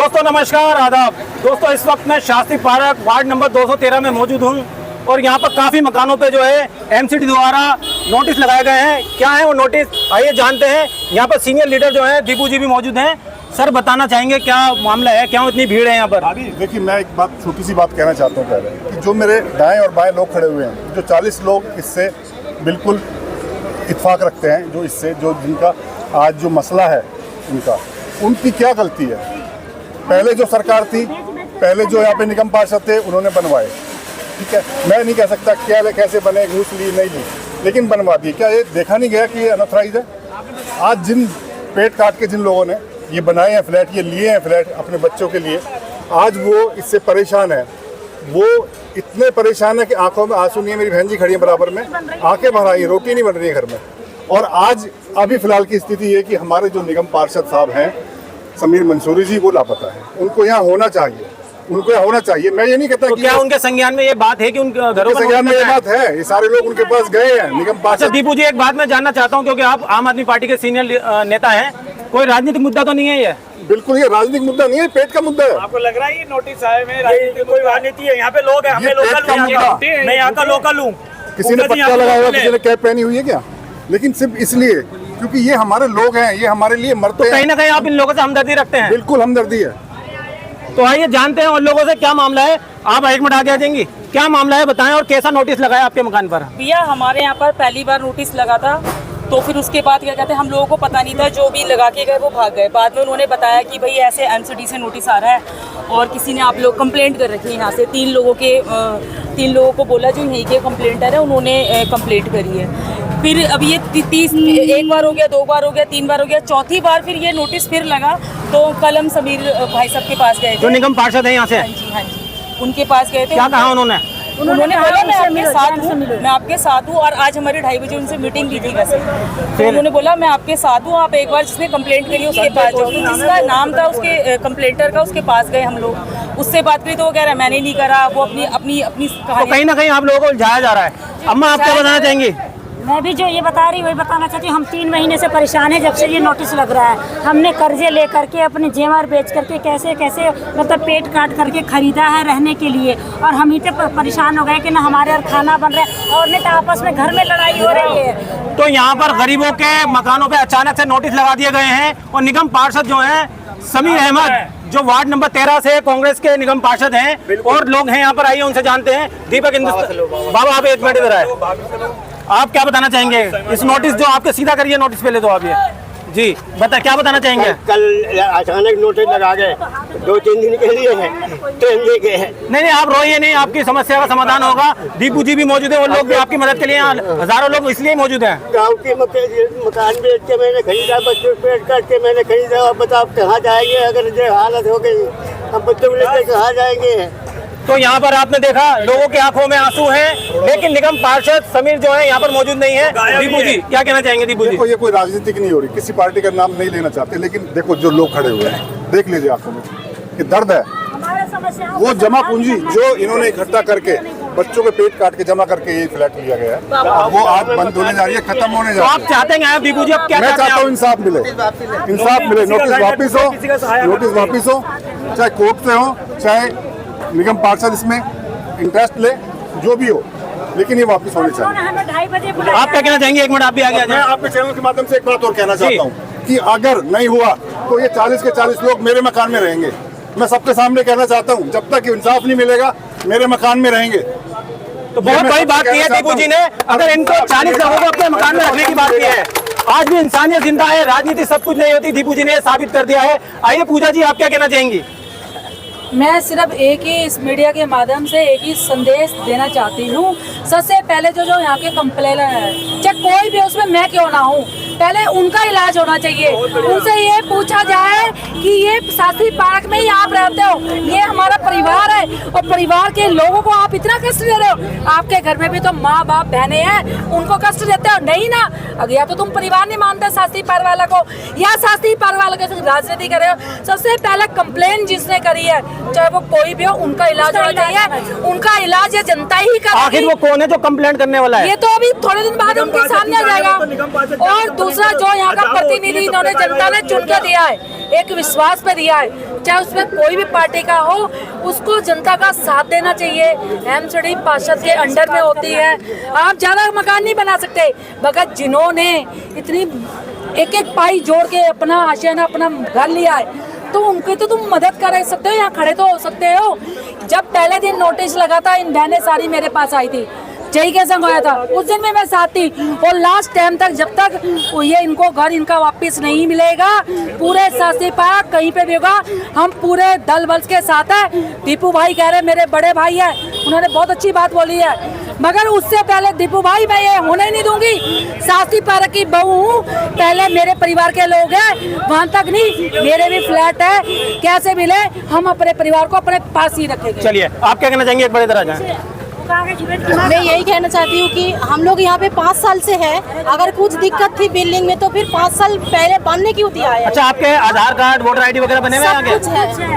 दोस्तों नमस्कार, आदाब। दोस्तों इस वक्त मैं शास्त्री पार्क वार्ड नंबर 213 में मौजूद हूं और यहां पर काफ़ी मकानों पे जो है एमसीडी द्वारा नोटिस लगाए गए हैं। क्या है वो नोटिस, आइए जानते हैं। यहां पर सीनियर लीडर जो है दीपू जी भी मौजूद हैं। सर बताना चाहेंगे क्या मामला है, क्यों इतनी भीड़ है यहाँ पर? अभी देखिए, मैं एक बात छोटी सी बात कहना चाहता हूँ पहले कि जो मेरे दाएं और बाएं लोग खड़े हुए हैं, जो 40 लोग इससे बिल्कुल इत्फाक रखते हैं, जो इससे जो जिनका आज जो मसला है उनकी क्या गलती है? पहले जो सरकार थी, पहले जो यहाँ पे निगम पार्षद थे, उन्होंने बनवाए, ठीक है। मैं नहीं कह सकता क्या कैसे बने, घूस ली नहीं ली, लेकिन बनवा दी। क्या ये देखा नहीं गया कि ये अनऑथराइज है? आज जिन पेट काट के जिन लोगों ने ये बनाए हैं फ्लैट, ये लिए हैं फ्लैट अपने बच्चों के लिए, आज वो इससे परेशान है। वो इतने परेशान है कि आंखों में आंसू नहीं है। मेरी बहन जी खड़ी है बराबर में, आंखें भर आई, रोटी नहीं बन रही है घर में। और आज अभी फिलहाल की स्थिति है कि हमारे जो निगम पार्षद साहब हैं समीर मंसूरी जी, वो लापता है। उनको यहाँ होना चाहिए, उनको यहाँ होना चाहिए। मैं ये नहीं कहता तो कि क्या उनके संज्ञान में ये बात है कि उनके घरों पर संज्ञान में ये बात है? ये सारे लोग उनके पास गए हैं निगम पार्षद। अच्छा दीपू जी, एक बात मैं जानना चाहता हूँ, क्योंकि आप आम आदमी पार्टी के सीनियर नेता हैं, कोई राजनीतिक मुद्दा तो नहीं है ये? बिल्कुल, ये राजनीतिक मुद्दा नहीं है, पेट का मुद्दा है। आपको लग रहा है ये नोटिस आए में राजनीति, कोई राजनीति है? यहाँ पे लोग हैं, हमें लोकल हूँ, मैं यहाँ का लोकल हूँ। किसी ने पट्टा लगाया हुआ, किसी ने कैप पहनी हुई है क्या? लेकिन सिर्फ इसलिए क्योंकि ये हमारे लोग हैं, ये हमारे लिए मरते हैं। कहीं ना कहीं आप इन लोगों से हमदर्दी रखते हैं? बिल्कुल हमदर्दी है। तो आइए जानते हैं उन लोगों से क्या मामला है। आप एक मिनट आगे आ जाएंगी, क्या मामला है बताएं और कैसा नोटिस लगा है आपके मकान पर? भैया हमारे यहाँ पर पहली बार नोटिस लगा था, तो फिर उसके बाद क्या कहते हैं, हम लोगों को पता नहीं था, जो भी लगा के गए वो भाग गए। बाद में उन्होंने बताया कि भाई ऐसे एमसीडी से नोटिस आ रहा है और किसी ने आप लोग कंप्लेंट कर रखी है यहाँ से। तीन लोगों को बोला जो यहीं के कंप्लेंटर है, उन्होंने कंप्लेंट करी है। फिर अब ये 30 एक बार हो गया, 2 बार हो गया, 3 बार हो गया, चौथी बार फिर ये नोटिस फिर लगा। तो कल हम समीर भाई साहब के पास गए थे, जो निगम पार्षद है यहाँ से। हाँ जी, उनके पास गए थे। क्या कहा उन्होंने? उन्होंने बोला मैं आपके साथ हूँ और आज हमारी 2:30 बजे उनसे मीटिंग की थी वैसे। तो उन्होंने बोला मैं आपके साथ हूँ, आप एक बार जिसने कंप्लेंट करी उसके पास जाओ। तो जिसका नाम था उसके कंप्लेंटर का, उसके पास गए हम लोग, उससे बात करी तो वो कह रहा है मैंने नहीं करा, वो अपनी तो कहीं ना कहीं आप लोगों को उलझाया जा रहा है। अम्मा आप क्या बताना चाहेंगी? मैं भी जो ये बता रही वही बताना चाहती हूँ। हम 3 महीने से परेशान हैं जब से ये नोटिस लग रहा है। हमने कर्जे ले करके, अपने जेवर बेच करके, कैसे कैसे मतलब पेट काट करके खरीदा है रहने के लिए, और हम इतने परेशान हो गए कि ना हमारे और खाना बन रहा है और नहीं तो आपस में घर में लड़ाई हो रही है। तो यहाँ पर गरीबों के मकानों पे अचानक से नोटिस लगा दिए गए हैं और निगम पार्षद जो हैं समीर अहमद, जो वार्ड नंबर 13 से कांग्रेस के निगम पार्षद हैं, और लोग हैं यहाँ पर, आइए उनसे जानते हैं। दीपक हिंदुस्तान बाबा, आप एक मिनट इधर आए। आप क्या बताना चाहेंगे इस नोटिस जो आपके सीधा करिए नोटिस पहले तो आप ये जी क्या बताना चाहेंगे? कल अचानक नोटिस लगा गए, 2-3 दिन के लिए है, ट्रेन लेके है। नहीं आप रोइए नहीं, आपकी समस्या का समाधान होगा। दीपू जी भी मौजूद है, वो लोग भी आपकी मदद के लिए, हजारों लोग इसलिए मौजूद हैं। गाँव के मकान बेच के मैंने खरीदा, बच्चों पेट काट के मैंने खरीदा। अब बताओ कहाँ जाएंगे? अगर ये हालत हो गई, हम बच्चों को लेकर कहाँ जाएंगे? तो यहाँ पर आपने देखा लोगों की आंखों में आंसू हैं, लेकिन निगम पार्षद समीर जो है यहाँ पर मौजूद नहीं है। दीपू जी क्या कहना चाहेंगे? दीपू जी, देखो ये कोई राजनीतिक नहीं हो रही, किसी पार्टी का नाम नहीं लेना चाहते, लेकिन देखो जो लोग खड़े हुए हैं, देख लीजिए आंखों में ये दर्द है। वो जमा पूंजी जो इन्होंने इकट्ठा करके बच्चों के पेट काट के जमा करके ये फ्लैट लिया गया है, वो आज बंद होने जा रही है, खत्म होने जा रही है। तो आप चाहते हैं दीपू जी, अब क्या मैं चाहता हूँ इंसाफ मिले, इंसाफ मिले, नोटिस वापिस हो, चाहे कोर्ट से हो, चाहे निगम पार्षद इसमें इंटरेस्ट ले, जो भी हो, लेकिन ये वापस होने चाहिए। आप क्या कहना चाहेंगे? एक मिनट आप भी आगे आ मैं जाएं। आपके चैनल के माध्यम से एक बात और कहना चाहता हूँ कि अगर नहीं हुआ तो ये 40 के 40 लोग मेरे मकान में रहेंगे। मैं सबके सामने कहना चाहता हूँ, जब तक इंसाफ नहीं मिलेगा मेरे मकान में रहेंगे। तो बहुत बड़ी बात की है दीपू जी ने, अगर इनको 40 लोगों को अपने मकान में रखने की बात की है। आज भी इंसानियत जिंदा है, राजनीति सब कुछ नहीं होती, दीपू जी ने साबित कर दिया है। आइए पूजा जी, आप क्या कहना चाहेंगी? मैं सिर्फ एक ही इस मीडिया के माध्यम से एक ही संदेश देना चाहती हूँ। सबसे पहले जो यहाँ के कंप्लेनर है, चाहे कोई भी, उसमें मैं क्यों ना हूँ, पहले उनका इलाज होना चाहिए। उनसे ये पूछा जाए कि ये शास्त्री पार्क में ही आप रहते हो, ये हमारा परिवार है और परिवार के लोगों को आप इतना कष्ट दे रहे हो। आपके घर में भी तो माँ बाप बहनें हैं, उनको कष्ट देते हो नहीं ना? अगर या तो तुम परिवार नहीं मानते शास्त्री पार्क वाला को, या शास्त्री पार्क वाले के राजनीति कर रहे हो। सबसे पहले कंप्लेन जिसने करी है, चाहे वो कोई भी हो, उनका इलाज होना चाहिए। उनका इलाज ये जनता ही करेगी। आखिर वो कौन है जो कंप्लेंट करने वाला है? ये तो अभी थोड़े दिन बाद उनके सामने आ जाएगा। और दूसरा जो यहाँ का प्रतिनिधि इन्होंने जनता ने चुन के दिया है, एक विश्वास पे दिया है, चाहे उसमें कोई भी पार्टी का हो, उसको जनता का साथ देना चाहिए। एमसीडी पार्षद के अंडर में होती है, आप ज्यादा मकान नहीं बना सकते, मगर जिन्होंने इतनी एक एक पाई जोड़ के अपना आशय अपना घर लिया है, तो उनकी तो तुम मदद कर सकते हो, यहाँ खड़े तो हो सकते हो। जब पहले दिन नोटिस लगा था, इन बहनें सारी मेरे पास आई थी, जय के संग होया था, उस दिन में मैं साथ थी, और लास्ट टाइम तक जब तक ये इनको घर इनका वापस नहीं मिलेगा, पूरे शास्त्री पार्क कहीं पे भी होगा, हम पूरे दल बल के साथ है। दीपू भाई कह रहे मेरे बड़े भाई है, उन्होंने बहुत अच्छी बात बोली है, मगर उससे पहले दीपू भाई मैं ये होने नहीं दूंगी। शास्त्री पार्क की बहू हूँ, पहले मेरे परिवार के लोग हैं, वहाँ तक नहीं, मेरे भी फ्लैट है, कैसे मिले हम अपने परिवार को अपने पास ही रखेंगे। चलिए, आप क्या कहना चाहेंगे, एक बार इधर आ जाए। मैं यही कहना चाहती हूँ कि हम लोग यहाँ पे 5 साल से हैं, अगर कुछ दिक्कत थी बिल्डिंग में तो फिर 5 साल पहले बनने क्यों दिया है? अच्छा, आपके आधार कार्ड, वोटर आईडी वगैरह बने हुए हैं?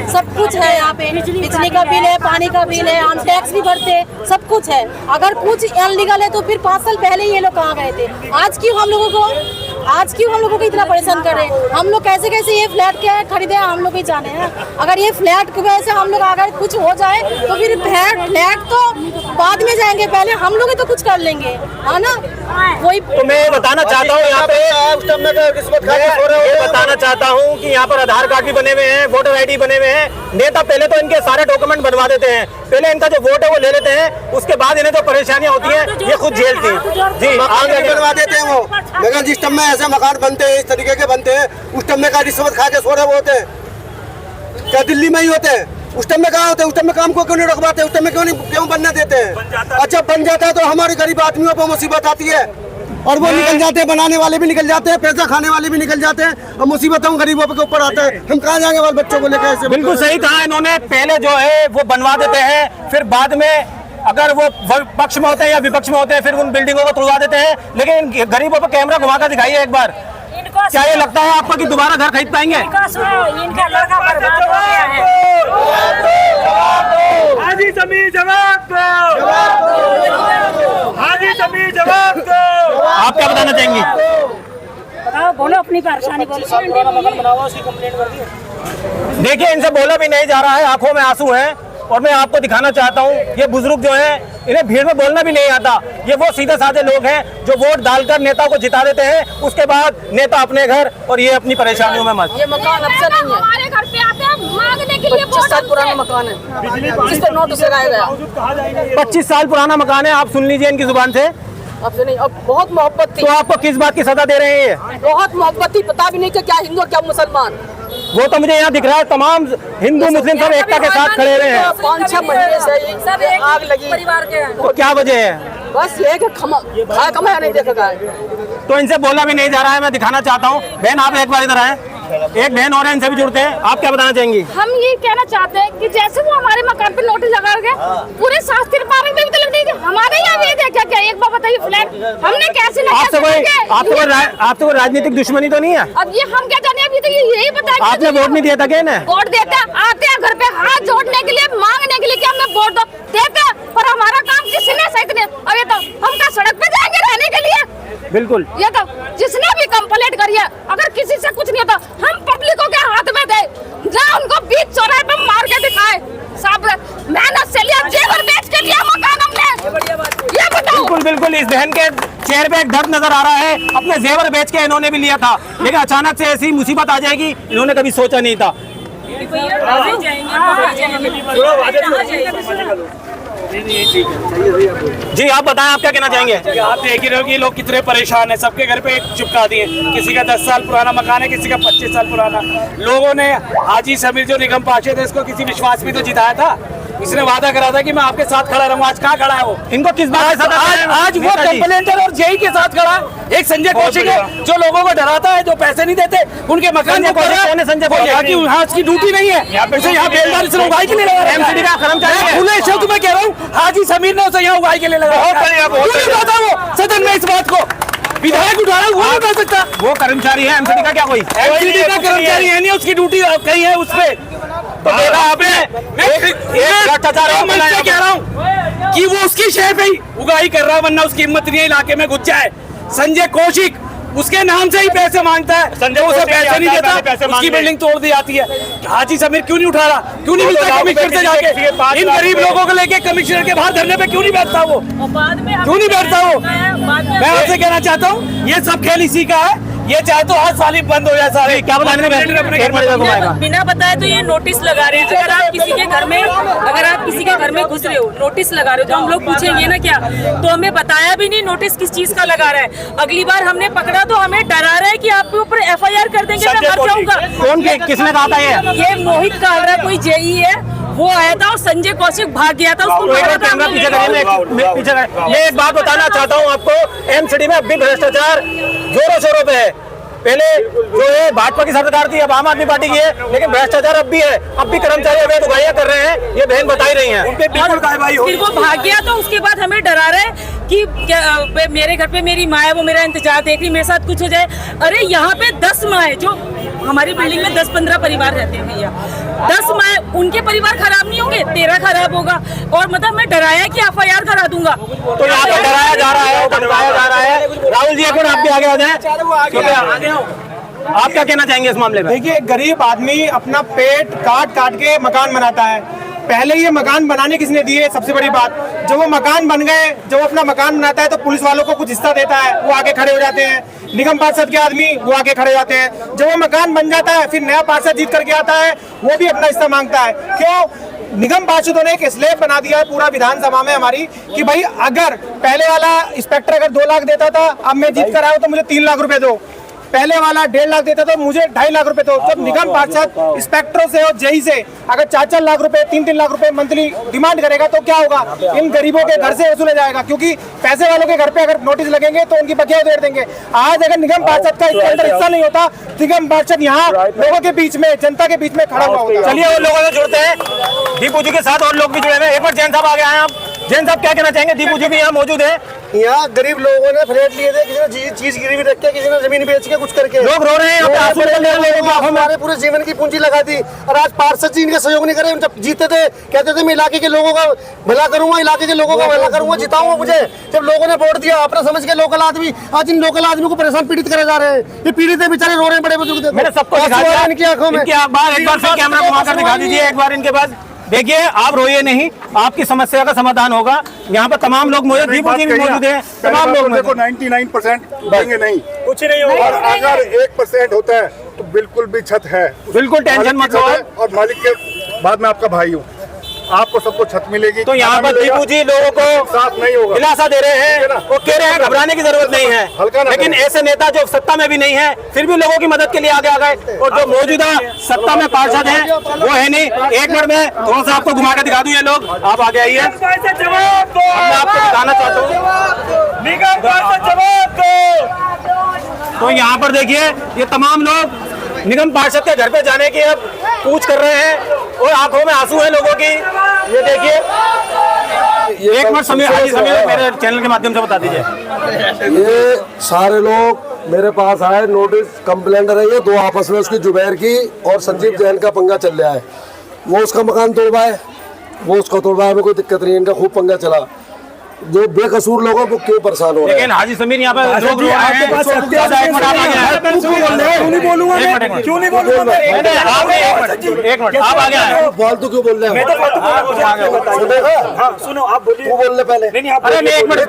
सब कुछ है यहाँ पे, बिजली का बिल है, पानी का बिल है, हम टैक्स भी भरते हैं, सब कुछ है। अगर कुछ अनलीगल है तो फिर 5 साल पहले ये लोग कहाँ गए थे? आज क्यों हम लोगों को इतना परेशान कर रहे हैं? हम लोग कैसे कैसे ये फ्लैट क्या खरीदे हम लोग ही जाने हैं। अगर ये फ्लैट की वजह से हम लोग अगर कुछ हो जाए तो फिर फ्लैट तो बाद में जाएंगे, पहले हम लोग ही तो कुछ कर लेंगे, है ना? वही तो मैं बताना चाहता हूँ यहाँ पे, ये बताना चाहता हूँ कि यहाँ पर आधार कार्ड भी बने हुए हैं, वोटर आईडी बने हुए हैं। नेता पहले तो इनके सारे डॉक्यूमेंट बनवा देते हैं, पहले इनका जो वोट है वो ले लेते हैं, उसके बाद इन्हें जो परेशानियां होती हैं ये खुद झेलती हैं। जी, आगे बनवा देते हैं वो, लेकिन जिस टाइम में ऐसे मकान बनते हैं, इस तरीके के बनते हैं, उस टाइम में का रिश्वत खा के सो रहे होते हैं, क्या दिल्ली में ही होते हैं? उस टाइम में कहाँ होते हैं? उस टाइम में काम को क्यों नहीं रखवाते? उस टाइम में क्यों बनने देते हैं? अच्छा, बन जाता है तो हमारे गरीब आदमियों पर मुसीबत आती है, और वो निकल जाते हैं, बनाने वाले भी निकल जाते हैं, पैसा खाने वाले भी निकल जाते हैं, और मुसीबत हम गरीबों के ऊपर आता है। हम कहाँ जाएंगे बाल बच्चों को लेकर? बिल्कुल सही कहा इन्होंने, पहले जो है वो बनवा देते हैं, फिर बाद में अगर वो पक्ष में होते हैं या विपक्ष में होते हैं फिर उन बिल्डिंगों को तोड़वा देते हैं। लेकिन गरीबों पर कैमरा घुमा कर दिखाइए एक बार, क्या ये लगता है आपको कि दोबारा घर खरीद पाएंगे? इनका लड़का बर्बाद हो गया है। हाजी समीर जवाब दो, हाजी समीर जवाब दो। आप क्या बताना चाहेंगी? बताओ, बोलो अपनी परेशानी बोलो। देखिए, इनसे बोला भी नहीं जा रहा है, आंखों में आंसू हैं। और मैं आपको दिखाना चाहता हूँ, ये बुजुर्ग जो हैं, इन्हें भीड़ में बोलना भी नहीं आता। ये वो सीधे साधे लोग हैं जो वोट डालकर नेता को जिता देते हैं, उसके बाद नेता अपने घर और ये अपनी परेशानियों में मस्त। ये मकान अब से नहीं है, हमारे घर पे आते हैं मांगने के लिए, 25 साल पुराना मकान है, जिस पर नोटिस लगाया गया। 25 साल पुराना मकान है, आप सुन लीजिए इनकी जुबान से। अब से नहीं, अब बहुत मोहब्बत थी। तो आपको किस बात की सजा दे रहे हैं ये? बहुत मोहब्बत थी, पता भी नहीं कि क्या हिंदू क्या मुसलमान। वो तो मुझे यहाँ दिख रहा है, तमाम हिंदू मुस्लिम सब एकता के साथ खड़े हुए हैं। 5-6 महीने से सब एक आग लगी, परिवार के हैं। तो क्या वजह है? बस ये कि खाया कमाया नहीं देखा गया। तो इनसे बोला भी नहीं जा रहा है, मैं दिखाना चाहता हूँ। बहन, आप एक बार इधर आए, एक बहन और है, इनसे भी जुड़ते हैं। आप क्या बताना चाहेंगी? हम ये कहना चाहते हैं कि जैसे वो हमारे मकान पे नोटिस लगा गए, पूरे शास्त्री पार्क में भी तो लग नहीं, हमारे यहाँ भी देखा क्या? एक बार बताइए, फ्लैट हमने कैसे आपसे कोई राजनीतिक दुश्मनी तो नहीं है? अब ये हम क्या जाने, अभी तो यही बताया। आपने वोट नहीं दिया था क्या? वोट देते आते हैं घर पे हाथ जोड़ने के लिए, मांगने के लिए कि हमें वोट दो, देते हैं, पर हमारा काम किसी ने सही नहीं। अब ये तो हम क्या सड़क पे जाएंगे रहने के लिए? बिल्कुल, ये तो जिसने भी कंप्लेंट करी है, अगर किसी से कुछ नहीं होता हम पब्लिकों के हाथ में दे, जहाँ उनको बीच चौराहे पे मार के दिखाए। सब मेहनत से लिया, जेवर बेच के लिया मकान हमने, ये बताओ। बिल्कुल बिल्कुल, इस बहन के चेहरे पे एक दर्द नजर आ रहा है। अपने जेवर बेच के इन्होंने भी लिया था, लेकिन अचानक से ऐसी मुसीबत आ जाएगी, इन्होंने कभी सोचा नहीं था। जी, आप बताएं, आप क्या कहना चाहेंगे? आप देख ही रहे हो कि लोग कितने परेशान हैं, सबके घर पे एक चिपका दिए। किसी का 10 साल पुराना मकान है, किसी का 25 साल पुराना। लोगों ने हाजी समीर जो निगम पार्षद है, इसको किसी विश्वास में तो जिताया था, इसने वादा करा था कि मैं आपके साथ खड़ा रहूंगा। आज कहाँ खड़ा है वो? इनको किस बात? आज वो कंप्लेंटर और जेई के साथ खड़ा है। एक संजय कौशिक है जो लोगों को डराता है, जो पैसे नहीं देते उनके मकान को। संजय कौशिक हाँ, उसकी ड्यूटी नहीं है, यहाँ बेलदार से उगाई के लिए लगा। एमसीडी का कर्मचारी है। खुले शब्द में कह रहा हूँ, हाजी समीर ने उसे यहाँ उगाई के लिए लगा। वो सदन में इस बात को विधायक उठा रहा, वो नहीं कर सकता। वो कर्मचारी है, एमसीडी का क्या कोई? एमसीडी का कर्मचारी है नहीं, उसकी ड्यूटी कहीं है उस पे। तो मैं कह रहा हूँ कि वो उसकी शहर पे ही उगाही कर रहा, वरना उसकी हिम्मत नहीं है इलाके में घुस जाए। संजय कौशिक उसके नाम से ही पैसे मांगता है, संजय तो उसे कोटे पैसे नहीं आता है, देता, पैसे उसकी मांगने। बिल्डिंग तोड़ दी जाती है। हाजी समीर क्यों नहीं उठा रहा, क्यों नहीं मिलता लाख कमिश्नर से रुपए जाके? किसी के 5 इन लाख गरीब रुपए। लोगों को लेके कमिश्नर के बाहर धरने पे क्यों नहीं बैठता वो? और बाद में क्यों नहीं बैठता वो? मैं आपसे कहना चाहता हूँ ये सब खेल इसी का है, ये चाहे तो हर साल ही बंद हो जाए सारे। क्या बताने में अपने घर में घुमाएगा। बिना बताए तो ये नोटिस लगा रहे हैं। अगर आप किसी के घर में घुस रहे हो, नोटिस लगा रहे हो, तो हम लोग पूछेंगे ना क्या? तो हमें बताया भी नहीं नोटिस किस चीज का लगा रहा है। अगली बार हमने पकड़ा तो हमें डरा रहा है कि आपके ऊपर FIR कर देंगे, मैं मर जाऊंगा। कौन किसने कहा था ये मोहित कालरा कोई जेई है, वो आया था और संजय कौशिक भाग गया था, उसको एक पकड़ा बार था कैमरा हमने। पीछे करिए, मैं पीछे मैं एक बात बताना चाहता हूँ आपको। एमसीडी में अब भी भ्रष्टाचार जोरों शोरों पे है। पहले जो है भाजपा की सरकार थी, अब आम आदमी पार्टी की है, लेकिन भ्रष्टाचार अब भी है। अब भी कर्मचारी अवैध उगाइयां कर रहे हैं, ये बहन बता ही रही हैं। फिर वो भाग गया तो उसके बाद हमें डरा रहा है कि मेरे घर पे मेरी माँ है, वो मेरा इंतजार देख रही, मेरे साथ कुछ हो जाए। अरे यहाँ पे 10 माँ है, जो हमारी बिल्डिंग में 10-15 परिवार रहते हैं भैया। 10 माँ, उनके परिवार खराब नहीं होंगे, तेरा खराब होगा। और मतलब मैं डराया कि FIR करा दूंगा। तो यहाँ पे डराया जा रहा है, बताया जा रहा है। राहुल जी एक मिनट आप भी आगे आ जाएं। आप क्या कहना चाहेंगे इस मामले में? देखिए, गरीब आदमी अपना पेट काट काट के मकान बनाता है। पहले ये मकान बनाने किसने दिए? सबसे बड़ी बात, जब वो मकान बन गए, जब वो अपना मकान बनाता है तो पुलिस वालों को कुछ हिस्सा देता है, वो आगे खड़े हो जाते हैं। निगम पार्षद के आदमी वो आगे खड़े हो जाते हैं। जब वो मकान बन जाता है, फिर नया पार्षद जीत करके आता है, वो भी अपना हिस्सा मांगता है। क्यों? निगम पार्षदों ने एक स्लैब बना दिया है पूरा विधानसभा में हमारी, कि भाई अगर पहले वाला इंस्पेक्टर अगर 2 लाख देता था, अब मैं जीत कर आया हूं तो मुझे 3 लाख रुपए दो। पहले वाला 1.5 लाख देता था, मुझे 2.5 लाख रुपए दो। जब निगम पार्षद इंस्पेक्टरों से और जेई से अगर 4-4 लाख रुपए, 3-3 लाख रुपए मंथली डिमांड करेगा तो क्या होगा? इन गरीबों के घर से वसूला जाएगा, क्योंकि पैसे वालों के घर पे अगर नोटिस लगेंगे तो उनकी बकिया उधेड़ देंगे। आज अगर निगम पार्षद का इसके अंदर हिस्सा नहीं होता, निगम पार्षद यहाँ लोगों के बीच में, जनता के बीच में खड़ा हुआ होता। चलिए और लोगों से जुड़ते हैं, दीपू जी के साथ और लोग भी जुड़े हुए हैं। एक बार जैन साहब आगे आए आप। जैन साहब क्या कहना चाहेंगे? दीपू जी भी यहाँ मौजूद है। यहाँ गरीब लोगों ने फ्लैट लिए थे, किसी ने चीज गिरवी रख के, किसी ने जमीन बेच के कुछ करके लोग रो रहे हैं, यहाँ पे आंसू निकल रहे हैं लोगों की आंखों में। हमारे पूरे जीवन की पूंजी लगा दी और आज पार्षद जी इनका सहयोग नहीं करे। जब जीते थे कहते थे मैं इलाके के लोगों का भला करूंगा, इलाके के लोगों का भला करूंगा, जिताऊंगा मुझे। जब लोगों ने वोट दिया, अपना समझ के लोकल आदमी, आज इन लोकल आदमी को परेशान पीड़ित करे जा रहे हैं। ये पीड़ित है, बेचारे रो रहे हैं, बड़े बुजुर्ग। मैंने सबको दिखा दिया इनकी आंखों में। इनकी बार एक बार फिर कैमरा घुमाकर दिखा दीजिए एक बार इनके पास। देखिए, आप रोइए नहीं, आपकी समस्या का समाधान होगा। यहाँ पर तमाम लोग मौजूद, दीपू जी भी मौजूद हैं, तमाम लोग देखो 99% देंगे नहीं, कुछ नहीं होगा। और अगर 1% होता है तो बिल्कुल भी छत है, बिल्कुल टेंशन मत लो। और मालिक के बाद में आपका भाई हूँ, आपको सबको छत मिलेगी। तो यहाँ पर दीपू जी लोगों को साथ नहीं होगा, दिलासा दे रहे हैं, वो कह रहे हैं घबराने की जरूरत नहीं हल्का है। ना लेकिन ऐसे नेता जो सत्ता में भी नहीं है, फिर भी लोगों की मदद के लिए आगे आ गए। और जो मौजूदा सत्ता में पार्षद हैं वो है नहीं। एक मिनट में थोड़ा सा आपको घुमा के दिखा दूं, ये लोग आप आगे आइए। मैं आपको दिखाना चाहता हूँ, तो यहाँ पर देखिए ये तमाम लोग निगम पार्षद के घर पे जाने की अब पूछ कर रहे हैं और आंखों में आंसू है लोगों की। ये देखिए, एक मिनट समीर, हाजी समीर मेरे चैनल के माध्यम से बता दीजिए। ये सारे लोग मेरे पास आए, नोटिस कंप्लेंट रही है, 2 आपस में उसकी जुबैर की और संजीव जैन का पंगा चल रहा है। वो उसका मकान तोड़वाए, वो उसका तोड़वाए, हमें कोई दिक्कत नहीं, इनका खूब पंगा चला। जो बेकसूर लोगों को क्यों परेशान हो रहे हैं? लेकिन हाजी समीर यहाँ पे लोग आपके पास आप आगे आए। फालतू क्यों बोल रहे हैं? सुनो, आप बोलिए। तू बोल ले पहले। अरे नहीं, एक मिनट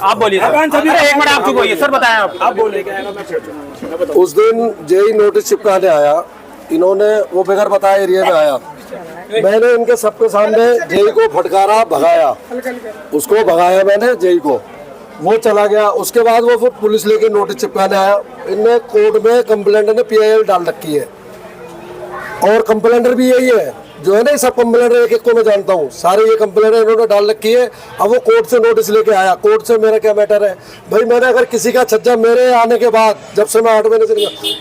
आप बोलिए सर। अरे एक मिनट आप चुप होइए सर, बताएं आप बोलिए। उस दिन जेई नोटिस चिपकाने आया, इन्होंने वो बगैर बताए एरिया में आया, मैंने इनके सबके सामने जेई को फटकारा, भगाया, उसको भगाया मैंने जेई को, वो चला गया। उसके बाद वो फिर पुलिस लेके नोटिस चिपकाने आया। इनने कोर्ट में कंप्लेंटर ने PIL डाल रखी है और कंप्लेंटर भी यही है, जो है ना, सब कंप्लेंटर एक एक को मैं जानता हूँ, सारे ये कंप्लेंटर इन्होंने डाल रखी है। अब वो कोर्ट से नोटिस लेके आया, कोर्ट से मेरा क्या मैटर है भाई? मैंने अगर किसी का छज्जा मेरे आने के बाद, जब से मैं 8 महीने से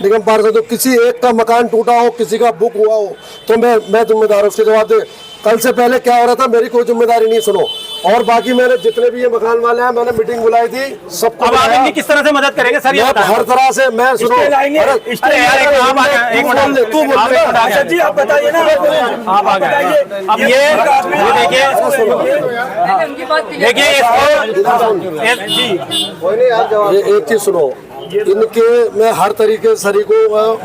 निगम पार्षद हूं, किसी एक का मकान टूटा हो, किसी का बुक हुआ हो, तो मैं जिम्मेदार हूं, उसके जवाब दे। कल से पहले क्या हो रहा था मेरी कोई जिम्मेदारी नहीं, सुनो। और बाकी मैंने जितने भी ये मकान वाले हैं मैंने मीटिंग बुलाई थी, सबको अब आप इनकी किस तरह से मदद करेंगे सर? ये मैं हर तरह से मैं सुनो। अरे यार, एक मिनट तू बोल ले, जी आप बताइए ना, आप आ गए। अब ये देखिए जी, ये एक चीज सुनो, इनके मैं हर तरीके सरी को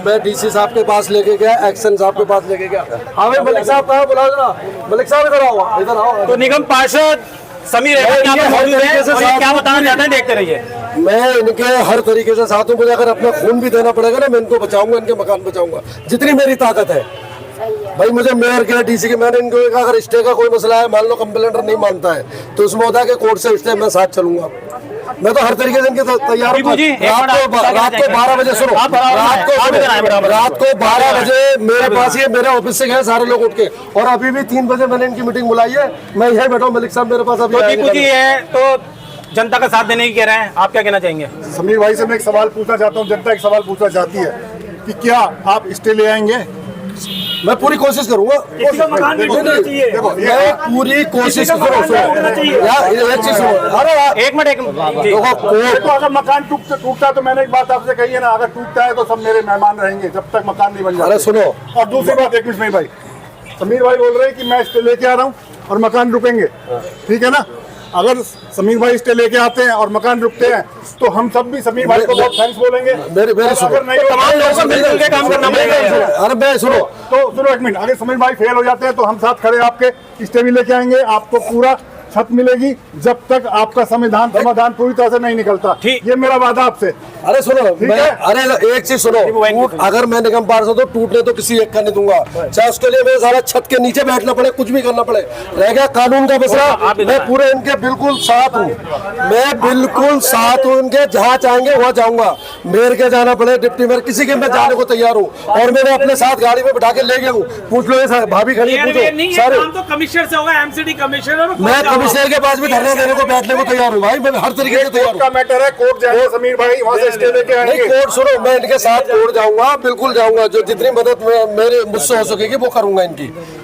मैं डीसी साहब के पास लेके गया, एक्शन साहब के पास लेके गया। हाँ भाई मलिक साहब कहाँ, बुलाओ जरा, मलिक साहब इधर आओ, इधर आओ। तो निगम पार्षद समीर अहमद यहाँ पे मौजूद हैं और ये क्या बताना चाहते हैं देखते रहिए। मैं इनके हर तरीके से साथ हूँ, मुझे अगर अपना खून भी देना पड़ेगा ना मैं इनको बचाऊंगा, इनके मकान बचाऊंगा जितनी मेरी ताकत है। भाई मुझे मेयर के डीसी के मैंने इनको कहा अगर स्टे का कोई मसला है, मान लो कंप्लेंटर नहीं मानता है तो उसमें होता है कि कोर्ट से स्टे मैं साथ चलूंगा। मैं तो हर तरीके से इनके तैयार हूँ। रात को 12 बजे सुनो, रात को 12 बजे मेरे पास ये मेरे ऑफिस से गए सारे लोग उठ के, और अभी भी 3 बजे मैंने इनकी मीटिंग बुलाई है। मैं यही बैठा हूँ, मलिक साहब मेरे पास अभी है तो जनता का साथ देने की कह रहे हैं, आप क्या कहना चाहेंगे? समीर भाई से मैं एक सवाल पूछना चाहता हूँ, जनता एक सवाल पूछना चाहती है कि क्या आप स्टे ले आएंगे? मैं पूरी कोशिश करूंगा, मकान भी होना चाहिए। मैं पूरी कोशिश करूंगा। एक चीज सुनो, अरे एक मिनट देखो अगर मकान टूटता तो मैंने एक बात आपसे कही है ना, अगर टूटता है तो सब मेरे मेहमान रहेंगे जब तक मकान नहीं बन जाता। अरे सुनो, और दूसरी बात, एक मिनट भाई, समीर भाई बोल रहे हैं कि मैं स्टे लेके आ रहा हूँ और मकान रुकेंगे, ठीक है ना? अगर समीर भाई स्टे लेके आते हैं और मकान रुकते हैं तो हम सब भी समीर भाई को बहुत थैंक्स बोलेंगे। मेरे अगर नहीं तमाम लोगों को मिलजुल के काम करना पड़ेगा। अरे मैं सुनो तो सुनो एक मिनट, अगर समीर भाई फेल हो जाते हैं तो हम साथ खड़े आपके स्टे भी लेके आएंगे, आपको पूरा छत मिलेगी जब तक आपका समाधान पूरी तरह से नहीं निकलता। ये मेरा वादा आपसे। अरे सुनो अरे एक चीज सुनो, अगर मैं निगम पार्षद तो टूटने तो किसी एक का नहीं दूंगा, चाहे उसके लिए मैं सारा छत के नीचे बैठना पड़े, कुछ भी करना पड़े। रह गया कानून का मसला, मैं पूरे इनके बिल्कुल साथ हूँ, मैं बिल्कुल साथ हूँ इनके, जहाँ चाहेंगे वहाँ जाऊंगा। मेयर के जाना पड़े, डिप्टी मेयर, किसी के मैं जाने को तैयार हूँ। और मैंने अपने साथ गाड़ी में बैठा के ले गया हूँ, पूछ लो ये भाभी खड़ी, पूछो सारे। कमिश्नर से होगा, एमसीडी कमिश्नर, मैं कमिश्नर के पास भी धरना देने को बैठने को तैयार हूँ भाई, मैं हर तरीके से तैयार हूँ। का मैटर है, कोर्ट जाएंगे समीर भाई, वहाँ से स्टे लेके आएंगे। नहीं कोर्ट सुनो, मैं इनके साथ कोर्ट जाऊंगा, बिल्कुल जाऊंगा, जो जितनी मदद मेरे मुझसे हो सकेगी वो करूंगा इनकी।